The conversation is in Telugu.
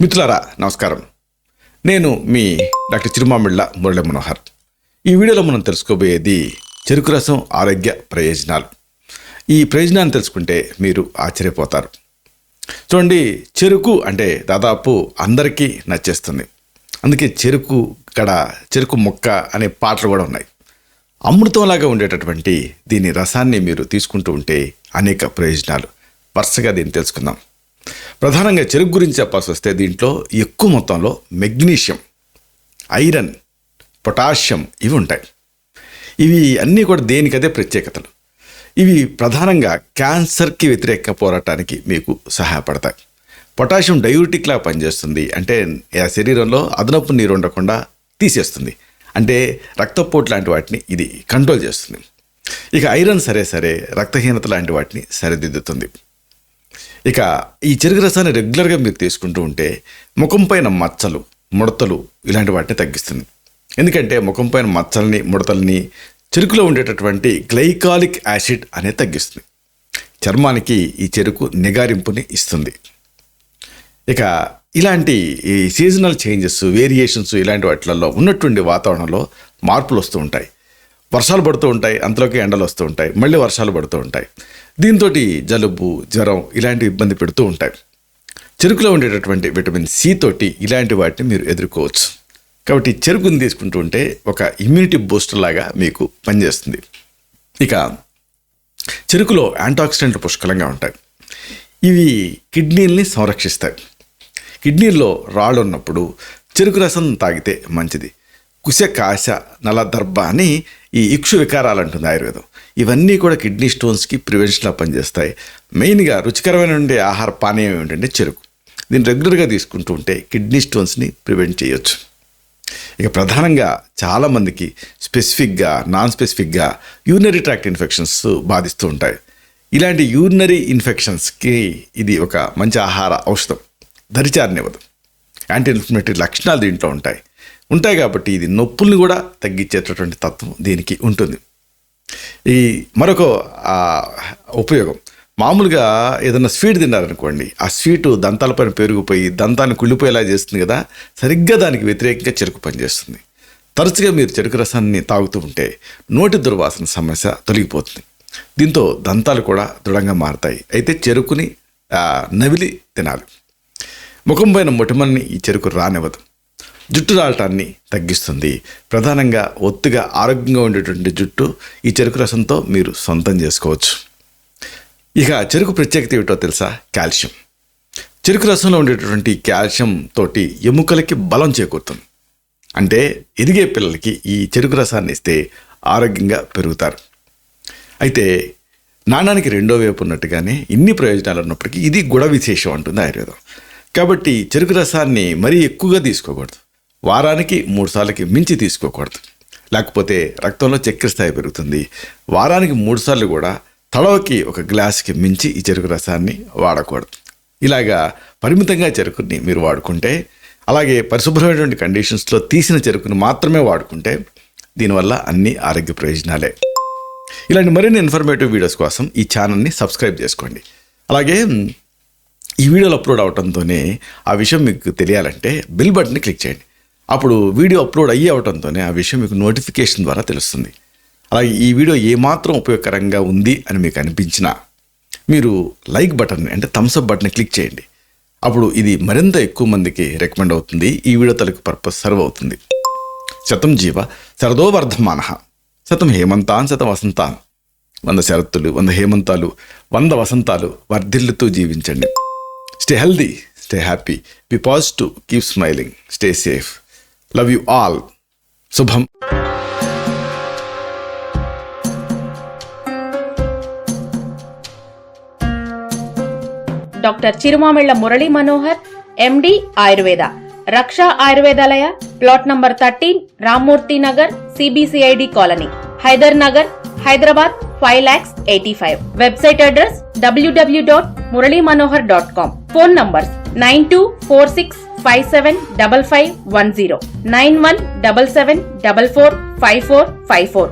మిత్రులారా నమస్కారం. నేను మీ డాక్టర్ చిరుమామిళ్ళ మురళీ మనోహర్. ఈ వీడియోలో మనం తెలుసుకోబోయేది చెరుకు రసం ఆరోగ్య ప్రయోజనాలు. ఈ ప్రయోజనాన్ని తెలుసుకుంటే మీరు ఆశ్చర్యపోతారు. చూడండి, చెరుకు అంటే దాదాపు అందరికీ నచ్చేస్తుంది. అందుకే చెరుకు మొక్క అనే పాటలు కూడా ఉన్నాయి. అమృతంలాగా ఉండేటటువంటి దీని రసాన్ని మీరు తీసుకుంటూ ఉంటే అనేక ప్రయోజనాలు. వరుసగా దీన్ని తెలుసుకుందాం. ప్రధానంగా చెరుకు గురించి చెప్పాల్సి వస్తే దీంట్లో ఎక్కువ మొత్తంలో మెగ్నీషియం, ఐరన్, పొటాషియం ఇవి ఉంటాయి. ఇవి అన్నీ కూడా దేనికదే ప్రత్యేకతలు. ఇవి ప్రధానంగా క్యాన్సర్కి వ్యతిరేక పోరాటానికి మీకు సహాయపడతాయి. పొటాషియం డయూరిటిక్లా పనిచేస్తుంది. అంటే శరీరంలో అదనపు నీరు ఉండకుండా తీసేస్తుంది. అంటే రక్తపోటు లాంటి వాటిని ఇది కంట్రోల్ చేస్తుంది. ఇక ఐరన్ సరే రక్తహీనత లాంటి వాటిని సరిదిద్దుతుంది. ఇక ఈ చెరుకు రసాన్ని రెగ్యులర్గా మీరు తీసుకుంటూ ఉంటే ముఖం పైన మచ్చలు, ముడతలు ఇలాంటి వాటిని తగ్గిస్తుంది. ఎందుకంటే ముఖం పైన మచ్చల్ని, ముడతల్ని చెరుకులో ఉండేటటువంటి గ్లైకాలిక్ యాసిడ్ అనేది తగ్గిస్తుంది. చర్మానికి ఈ చెరుకు నిగారింపుని ఇస్తుంది. ఇక ఇలాంటి ఈ సీజనల్ చేంజెస్, వేరియేషన్స్ ఇలాంటి వాటిల్లో ఉన్నటువంటి వాతావరణంలో మార్పులు వస్తూ ఉంటాయి. వర్షాలు పడుతూ ఉంటాయి, అంతలోకి ఎండలు వస్తూ ఉంటాయి, మళ్ళీ వర్షాలు పడుతూ ఉంటాయి. దీంతో జలుబు, జ్వరం ఇలాంటి ఇబ్బంది పెడుతూ ఉంటాయి. చెరుకులో ఉండేటటువంటి విటమిన్ సి తోటి ఇలాంటి వాటిని మీరు ఎదుర్కోవచ్చు. కాబట్టి చెరుకుని తీసుకుంటూ ఉంటే ఒక ఇమ్యూనిటీ బూస్టర్ లాగా మీకు పనిచేస్తుంది. ఇక చెరుకులో యాంటాక్సిడెంట్లు పుష్కలంగా ఉంటాయి. ఇవి కిడ్నీల్ని సంరక్షిస్తాయి. కిడ్నీల్లో రాళ్ళు ఉన్నప్పుడు చెరుకు రసం తాగితే మంచిది. కుశ, కాశ, నలదర్భ అని ఈ ఇక్షు వికారాలు అంటుంది ఆయుర్వేదం. ఇవన్నీ కూడా కిడ్నీ స్టోన్స్కి ప్రివెన్షన్లా పనిచేస్తాయి. మెయిన్గా రుచికరమైన ఉండే ఆహార పానీయం ఏమిటంటే చెరుకు. దీన్ని రెగ్యులర్గా తీసుకుంటూ ఉంటే కిడ్నీ స్టోన్స్ని ప్రివెంట్ చేయొచ్చు. ఇక ప్రధానంగా చాలామందికి స్పెసిఫిక్గా, నాన్ స్పెసిఫిక్గా యూరినరీ ట్రాక్ట్ ఇన్ఫెక్షన్స్ బాధిస్తూ ఉంటాయి. ఇలాంటి యూరినరీ ఇన్ఫెక్షన్స్కి ఇది ఒక మంచి ఆహార ఔషధం. దరిచారనివ్వదు. యాంటీ ఇన్ఫ్లమేటరీ లక్షణాలు దీంట్లో ఉంటాయి కాబట్టి ఇది నొప్పుల్ని కూడా తగ్గించేటటువంటి తత్వం దీనికి ఉంటుంది. ఈ మరొక ఉపయోగం, మామూలుగా ఏదైనా స్వీట్ తిన్నారనుకోండి, ఆ స్వీటు దంతాలపైన పెరిగిపోయి దంతాన్ని కుళ్ళిపోయేలా చేస్తుంది కదా, సరిగ్గా దానికి వ్యతిరేకంగా చెరుకు పనిచేస్తుంది. తరచుగా మీరు చెరుకు రసాన్ని తాగుతూ ఉంటే నోటి దుర్వాసన సమస్య తొలగిపోతుంది. దీంతో దంతాలు కూడా దృఢంగా మారుతాయి. అయితే చెరుకుని నవిలి తినాలి. ముఖం పైన మొటిమల్ని ఈ చెరుకు రానివ్వదు. జుట్టు రాలటాన్ని తగ్గిస్తుంది. ప్రధానంగా ఒత్తుగా ఆరోగ్యంగా ఉండేటువంటి జుట్టు ఈ చెరుకు రసంతో మీరు సొంతం చేసుకోవచ్చు. ఇక చెరుకు ప్రత్యేకత ఏమిటో తెలుసా? కాల్షియం. చెరుకు రసంలో ఉండేటటువంటి కాల్షియం తోటి ఎముకలకి బలం చేకూరుతుంది. అంటే ఎదిగే పిల్లలకి ఈ చెరుకు రసాన్ని ఇస్తే ఆరోగ్యంగా పెరుగుతారు. అయితే నాణానికి రెండో వైపు ఉన్నట్టుగానే ఇన్ని ప్రయోజనాలు ఉన్నప్పటికీ ఇది గుణ విశేషం అంటుంది ఆయుర్వేదం. కాబట్టి చెరుకు రసాన్ని మరీ ఎక్కువగా తీసుకోకూడదు. వారానికి 3 సార్లకి మించి తీసుకోకూడదు. లేకపోతే రక్తంలో చక్కెర స్థాయి పెరుగుతుంది. వారానికి 3 సార్లు కూడా తడవకి 1 గ్లాసుకి మించి ఈ చెరుకు రసాన్ని వాడకూడదు. ఇలాగా పరిమితంగా చెరుకుని మీరు వాడుకుంటే, అలాగే పరిశుభ్రమైనటువంటి కండిషన్స్లో తీసిన చెరుకుని మాత్రమే వాడుకుంటే దీనివల్ల అన్ని ఆరోగ్య ప్రయోజనాలే. ఇలాంటి మరిన్ని ఇన్ఫర్మేటివ్ వీడియోస్ కోసం ఈ ఛానల్ని సబ్స్క్రైబ్ చేసుకోండి. అలాగే ఈ వీడియోలు అప్లోడ్ అవడంతోనే ఆ విషయం మీకు తెలియాలంటే బెల్ బటన్ని క్లిక్ చేయండి. అప్పుడు వీడియో అప్లోడ్ అవడంతోనే ఆ విషయం మీకు నోటిఫికేషన్ ద్వారా తెలుస్తుంది. అలాగే ఈ వీడియో ఏమాత్రం ఉపయోగకరంగా ఉంది అని మీకు అనిపించినా మీరు లైక్ బటన్ అంటే థమ్స్అప్ బటన్ క్లిక్ చేయండి. అప్పుడు ఇది మరింత ఎక్కువ మందికి రికమెండ్ అవుతుంది. ఈ వీడియో తలకు పర్పస్ సర్వ్ అవుతుంది. శతం జీవ శరదో వర్ధమానః, శతం హేమంతాన్ శతం వసంతాన్. 100 శరత్తులు, 100 హేమంతాలు, 100 వసంతాలు వర్ధిల్లుతూ జీవించండి. Stay healthy, stay happy, be positive, keep smiling, stay safe. Love you all. Subham. Doctor Chirumamilla Murali Manohar, MD Ayurveda, Raksha Ayurvedalaya, plot number 13, Rammurthy Nagar, CBCID colony, Hyder Nagar, Hyderabad 5,85,000. Website address www.muralymanohar.com. Phone numbers 9246575510, 9177445454.